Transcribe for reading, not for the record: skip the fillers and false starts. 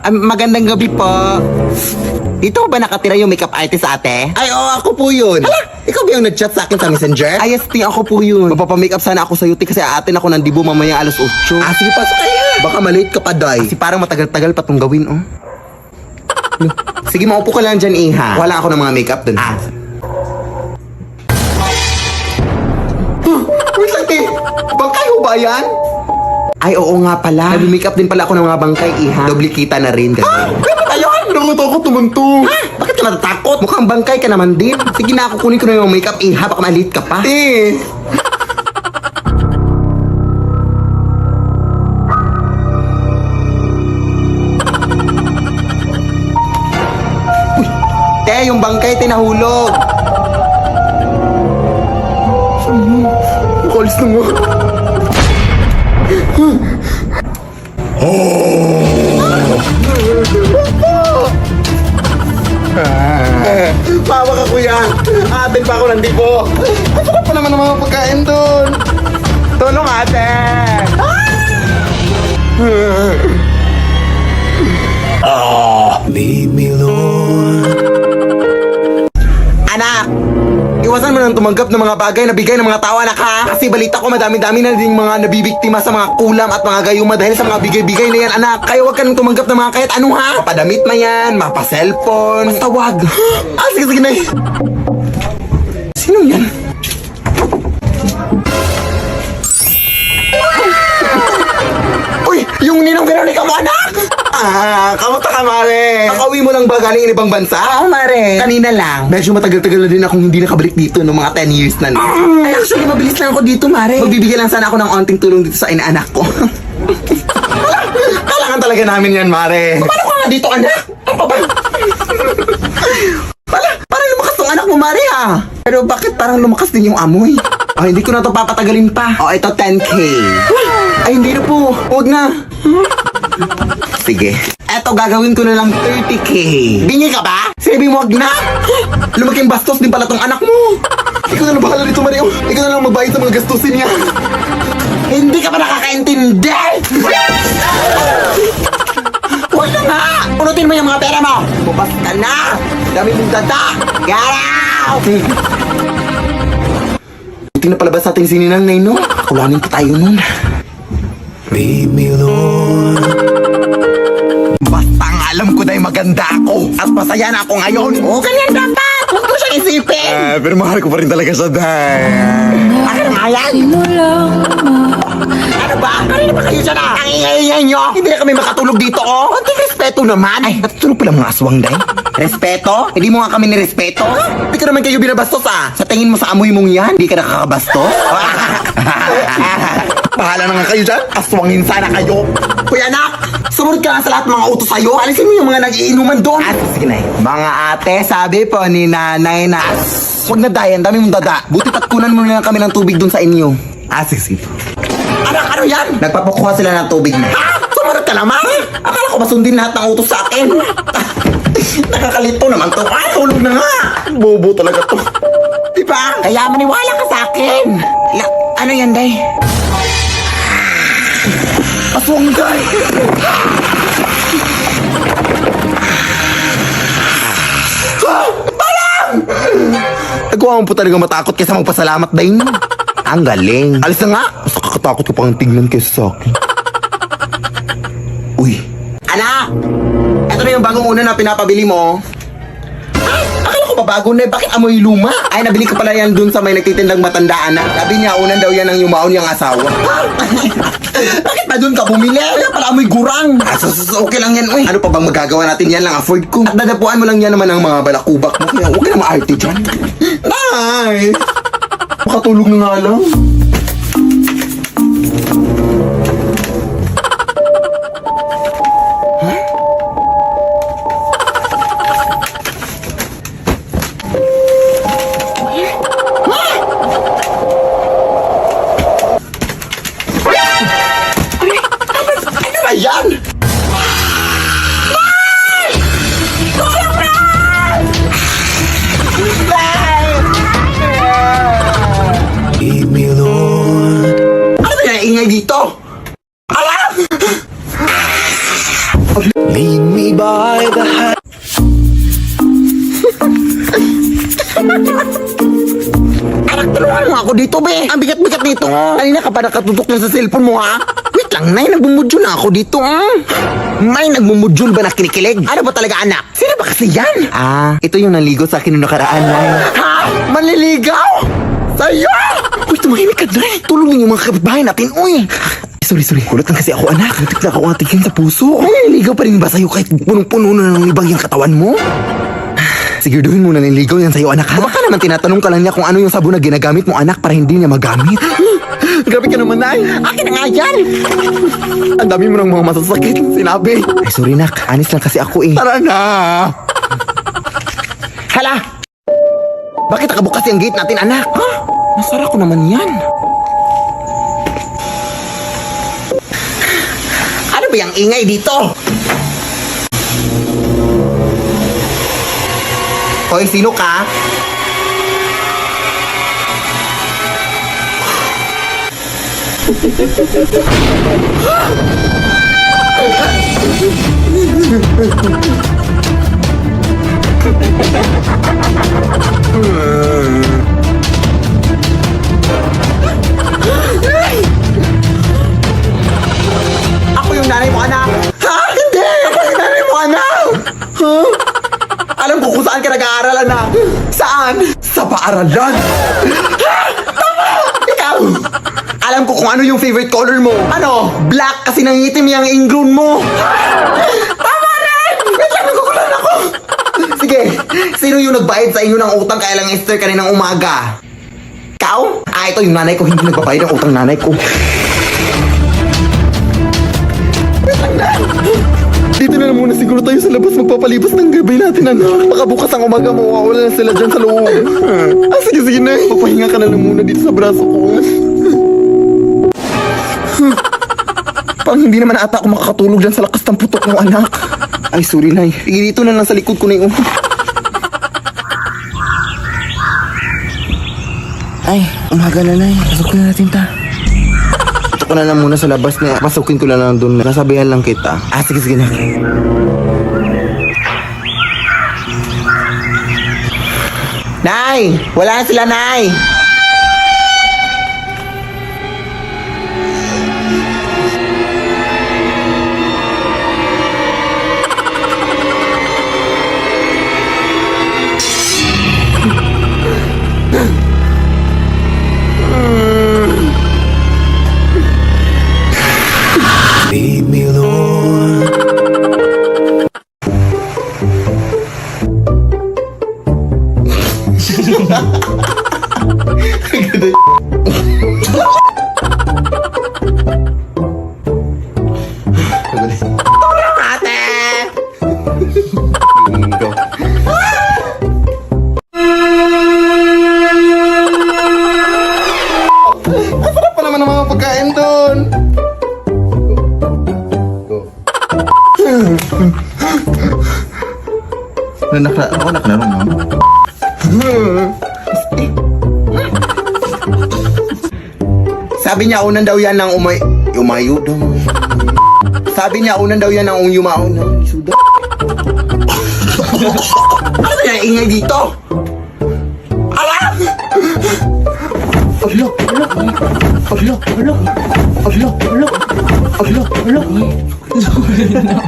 Magandang gabi po. Dito ba nakatira yung makeup artist ate? Ay, oo, ako po yun. Hala, ikaw ba yung nag-chat sa akin sa messenger? Ay, yes, ako po yun. Magpapamakeup sana ako sa UT kasi aatin ako ng Dibo mamaya alas 8. Sige, pasok kaya. Baka malate ka pa, day. Kasi parang matagal-tagal pa itong gawin, oh. Sige, maupo ka lang dyan, iha. Wala ako ng mga makeup dun. Wait lang, te. Bangkay ho ba yan? Ay, oo nga pala. Nag-makeup din pala ako ng mga bangkay, iha. Doble kita na rin. Kaya ba tayo? Nakutakot naman to. Bakit ka natatakot? Mukhang bangkay ka naman din. Sige na, kukunin ko na yung makeup, iha. Baka malit ka pa. Uy, te, yung bangkay, tinahulog. Saan mo? Makalis na nga. Pawa ka, kuya. Atin pa ako ng Dibo. Ang sarap pa naman ng mga pagkain doon. Tulong, ate. Lead me, Lord. Anak, iwasan mo nang tumanggap ng mga bagay na bigay ng mga tao, anak, ha? Kasi balita ko madami-dami na din mga nabibiktima sa mga kulam at mga gayuma dahil sa mga bigay-bigay na yan, anak. Kaya huwag ka nang tumanggap ng mga kahit ano, ha? Mapadamit ma yan, mapa-cellphone. Basta wag. Sige, na. Sino yan? Uy, yung ninong Veronica mo, anak! Kamusta ka, Mare? Nakauwi mo lang ba galing ibang bansa? Oo, Mare. Kanina lang. Medyo matagal-tagal na din akong hindi nakabalik dito no mga 10 years na. Ay, actually, mabilis lang ako dito, Mare. Magbibigay lang sana ako ng onting tulong dito sa inaanak ko. Kailangan talaga namin yan, Mare. Paano ka nga dito, anak? Ano ba? Parang lumakas tong anak mo, Mare, ha? Pero bakit parang lumakas din yung amoy? Hindi ko na to papatagalin pa. Ito 10K. Ay, hindi na po. Huwag na. Sige. Eto, gagawin ko na lang 30K. Bingi ka ba? Sabi mo, wag na. Lumaking bastos din pala tong anak mo. Ikaw na lang bahala dito, Mario. Ikaw na lang magbayad sa mga gastusin niya. Hindi ka pa nakakaintindi. Huwag na nga. Punutin mo yung mga pera mo. Bubas ka na. Dami mong dada. Get out. Buti na palabas natin si Ninang Nay, no? Kulanin pa tayo nun. Lead me, Lord. Basta ang alam ko na maganda ako at masaya na ako ngayon. Ganyan dapat. Huwag ko siyang isipin. Pero mahal ko pa rin talaga sa day. Ano nga yan? Ano ba? Kanina ba kayo siya na? Ang ingay-ingay nyo. Hindi na kami makatulog dito, oh. Konting respeto naman. Ay, natutulog pala mga aswang, day. Respeto? Hindi mo nga kami nirespeto? Hindi ka naman kayo binabastos, ah. Sa tingin mo sa amoy mong yan, hindi ka nakakabastos? Bahala na nga kayo dyan. Aswangin sana kayo. Kuya anak, sumunod ka lang sa lahat ng mga utos sa'yo. Alisin mo yung mga nag-iinuman doon. Sige na. Mga ate, sabi po ni nanay na huwag na dayan, dami mong dada. Buti tatkunan mo na lang kami ng tubig doon sa inyo. Sige. Anak, ano yan? Nagpapakuha sila ng tubig mo. Sumunod ka naman. Akala ko masundin lahat ng utos sa akin. Nakakalito naman to. Tulog na nga. Bobo talaga to. Diba? Kaya maniwala ka sa akin. Ano yan, day? Aswang, day. Parang! Nagawa mo po talaga matakot kaysa magpasalamat, day. Ang galing. Alis na nga. Mas nakakatakot ka pang tignan kaysa sa akin. Uy. Anak! Ito na yung bagong una na pinapabili mo. Akala ko ba bago na? Bakit amoy luma? Ay, nabili ko pala yan dun sa may nagtitindang matandaan na. Sabi niya, unan daw yan ang yumaon niyang asawa. Bakit ba dun ka bumili? Kaya pala amoy gurang. Okay lang yan, uy. Ano pa bang magagawa natin yan lang afford ko? At dadapuan mo lang yan naman ang mga balakubak mo. Kaya huwag ka na maarte dyan. Nay! Makatulog na nga lang. Ayan! Lead me, Lord. Ano na ingay dito? Alam! Lead me, me by the hand. Anak, tulungan mo ako dito, be. Ang bigat-bigat nito. Kanina ka pa nakatutok na sa cellphone mo, ha? Wait lang, Nay. Nagbumudyo na ako dito, May, nagmumudyo ba na kinikilig? Ano ba talaga, anak? Sino ba kasi yan? Ito yung naligo sa akin noong nakaraan, Nay. Ha? Manliligaw? Sa'yo? Uy, tumahimik ka, Nay. Tulong yung mga kapitbahay natin, uy. Sorry. Kulat lang kasi ako, anak. Natik na ako atigin sa puso. Ay, niligaw pa rin ba sa'yo kahit punong-puno na ng ibang yung katawan mo? Siguraduhin mo na niligaw yan sa'yo, anak, ha? Baka naman tinatanong ka lang niya kung ano yung sabon na ginagamit mo, anak, para hindi niya magamit. Grabe ka naman, Nay. Akin na nga yan. Ang dami mo ng mga masasakit sinabi. Ay, sorry, nak. Anis lang kasi ako, eh. Tara na. Hala! Bakit nakabukas yung gate natin, anak? Ha? Nasara ko naman yan. Ano ba yung ingay dito? Hoy, sino ka? Ako yung nanay mo, anak. Ha? Hindi! Ako yung nanay mo, anak. Huh? Alam ko kung saan ka nag-aaral, anak. Saan? Sa paaralan. Ha? Tama! Ikaw! Alam ko kung ano yung favorite color mo. Ano? Black kasi nangitim yung ingrown mo. Tama rin! Wait lang, nagugulan ako. Sige, sino yung nagbayad sa inyo ng utang kaya lang Esther kaninang umaga? Ikaw? Ito yung nanay ko, hindi nagbabayad ng utang nanay ko. Wait lang, Nay. Dito na lang muna siguro tayo sa labas magpapalipas ng gabi natin, anak. Baka bukas ang umaga mawawala na sila dyan sa loob. Sige, Nay. Papahinga ka na lang muna dito sa braso ko. Pang hindi naman ata ako makakatulog dyan sa lakas ng putok mo, anak. Ay, sorry, Nay. Sige, dito na lang sa likod ko na yung... Ay, umaga na, Nay. Pasukin na natin ta. Ito ko na lang muna sa labas na pasukin ko na lang doon. Nasabihan lang kita. Sige na. Nay! Wala na sila, Nay! Lead me, Lord. Ate! Go. Ang sarap pa naman ng mga pagkain doon. Ako nakalaro mo. Sabi niya unan daw yan ng umayo daw. Sabi niya unan daw yan ng yumaon ng isuda. Ano yan ingay dito? Ala! Ala!